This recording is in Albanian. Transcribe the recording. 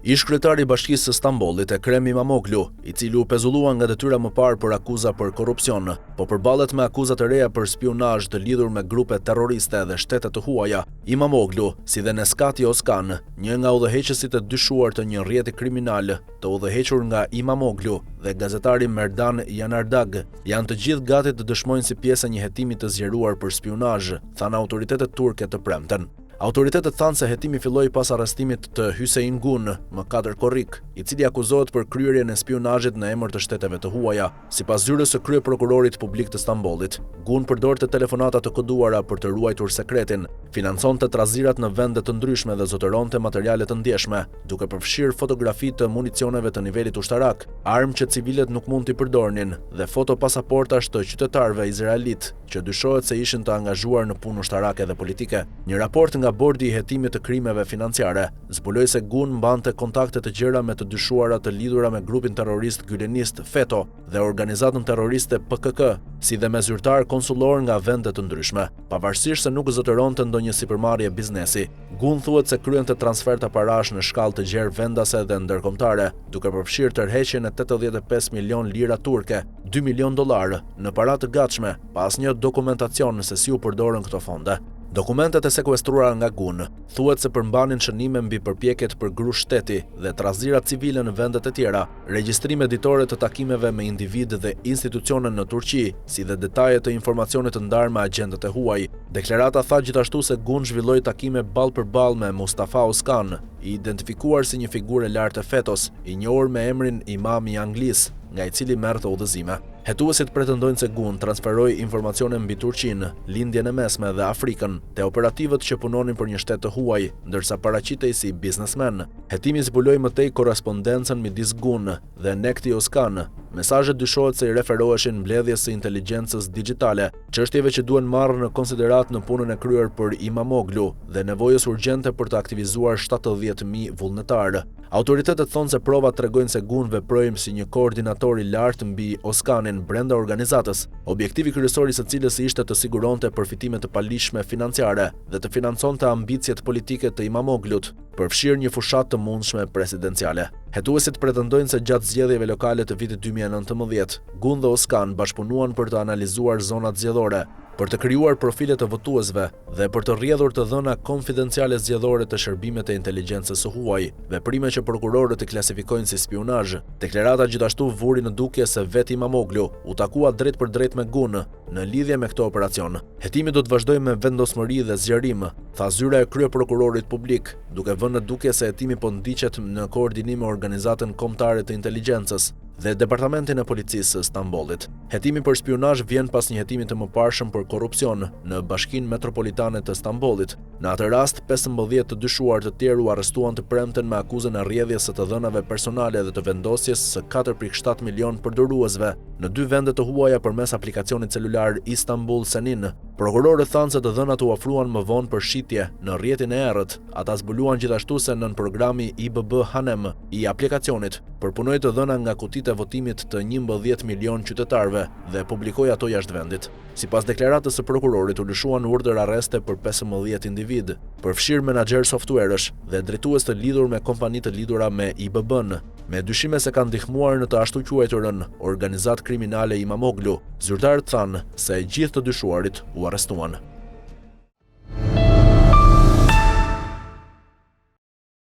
Ish kryetari i Bashkisë së Stambollit Ekrem Imamoglu, i cili u pezullua nga detyra më parë për akuza për korrupsion, po përballet me akuza të reja për spionazh të lidhur me grupe terroriste dhe shtete të huaja. Imamoglu, si dhe Neskati Oskan, një nga udhëheqësit e dyshuar të një rrjeti kriminal të udhëhequr nga Imamoglu dhe gazetari Merdan Janardag, janë të gjithë gati të dëshmojnë si pjesë e një hetimi të zgjeruar për spionazh, thanë autoritetet turke të premten. Autoritetet thanë se hetimi filloi pas arrestimit të Hüseyin Gun, më 4 korrik, i cili akuzohet për kryerjen e spionazhit në emër të shteteve të huaja. Sipas zyrës së kryeprokurorit publik të Stambollit, Gun përdorte telefonata të koduara për të ruajtur sekretin, financonte trazirat në vende të ndryshme dhe zotëronte materiale të ndjeshme, duke përfshirë fotografi të municioneve të nivelit ushtarak, armë që civilet nuk mund t'i përdornin dhe foto pasaportash të qytetarëve izraelit, që dyshohet se ishin të angazhuar në punë ushtarake dhe politike. Një raport nga bordi i hetimit të krimeve financiare zbuloi se Gun mbante kontakte të gjera me të dyshuara të lidhura me grupin terrorist gylenist FETO dhe organizatën terroriste PKK, si dhe me zyrtar konsullor nga vende të ndryshme. Pavarësisht se nuk zotëronte ndonjë sipërmarrje biznesi, Gun thuhet se kryente transferta parash në shkallë të gjerë vendase dhe ndërkombëtare, duke përfshirë tërheqjen e 85 milion lira turke, $2 milion, në para të gatshme, pa asnjë dokumentacion se si u përdorën këto fonde. Dokumentet e sekuestruara nga Gun thuhet se përmbanin shënime mbi përpjekjet për grush shteti dhe trazira civile në vendet e tjera, regjistrime ditore të takimeve me individ dhe institucione në Turqi, si dhe detaje të informacionit të ndarë me agjentët e huaj. Deklarata tha gjithashtu se Gun zhvilloi takime ball për ball me Mustafa Oskan, i identifikuar si një figurë e lartë e FETOs, i njohur me emrin Imam i Anglis, nga i cili merrte udhëzime. Hetuesit pretendojnë se Gun transferoi informacione mbi Turqinë, lindjen e mesme dhe Afrikën te operativët që punonin për një shtet të huaj, ndërsa paraqitej si biznesmen. Hetimi zbuloi më tej korrespondencën midis Gun dhe Nekti Oskan. Mesazhet dyshohet se i referoheshin mbledhjes së inteligjencës digjitale, çështjeve që duhen marrë në konsiderat në punën e kryer për Imamoglu dhe nevojës urgjente për të aktivizuar 70.000 vullnetarë. Autoritetet thonë se provat tregojnë se Gun veproi si një koordinator i lartë mbi Oskanin brenda organizatës, objektivi kryesor i së cilës ishte të siguronte përfitime të palishme financiare dhe të financonte ambicjet politike të Imamoglut, përfshirë një fushat të mundshme presidenciale. Hetuesit pretendojnë se gjatë zgjedhjeve lokale të vitit 2019, Gun dhe Oskan bashkëpunuan për të analizuar zonat zgjedhore, për të krijuar profile të votuesve dhe për të rrjedhur të dhëna konfidenciale zgjedhore të shërbimet e inteligjencës së huaj, veprime që prokurorët i klasifikojnë si spionazh. Deklarata gjithashtu vuri në dukje se vetë Imamoglu u takua drejt për drejt me Gun në lidhje me këtë operacion. Hetimi do të vazhdojë me vendosmëri dhe zgjerim, tha zyra e kryeprokurorit publik, duke vënë në dukje se hetimi po ndiqet në koordinim me Organizatën Kombëtare të Inteligjencës dhe Departamentin e Policisë së Stambollit. Hetimi për spionazh vjen pas një hetimi të mëparshëm për korrupsion në Bashkinë Metropolitane të Stambollit. Në atë rast, 15 të dyshuar të tjerë u arrestuan të premten me akuzën e rrjedhjes së të dhënave personale dhe të vendosjes së 4.7 milion përdoruesve në 2 vende të huaja përmes aplikacionit celular Istanbul Senin. Prokurorët thanë se të dhënat u ofruan më vonë për shitje në rrjetin e errët. Ata zbuluan gjithashtu se nën programi IBB Hanem i aplikacionit përpunoi të dhëna nga kutitë e votimit të 11 milion qytetarëve dhe publikoi ato jashtë vendit. Sipas deklaratës së prokurorit, u lëshuan urdhër arreste për 15 individ, përfshirë menaxher softwaresh dhe drejtues të lidhur me kompani të lidhura me IBB-n, me dyshime se kanë ndihmuar në të ashtu quajturën organizatë kriminale Imamoglu. Zyrtarët thanë se gjithë të dyshuarit u arrestuan.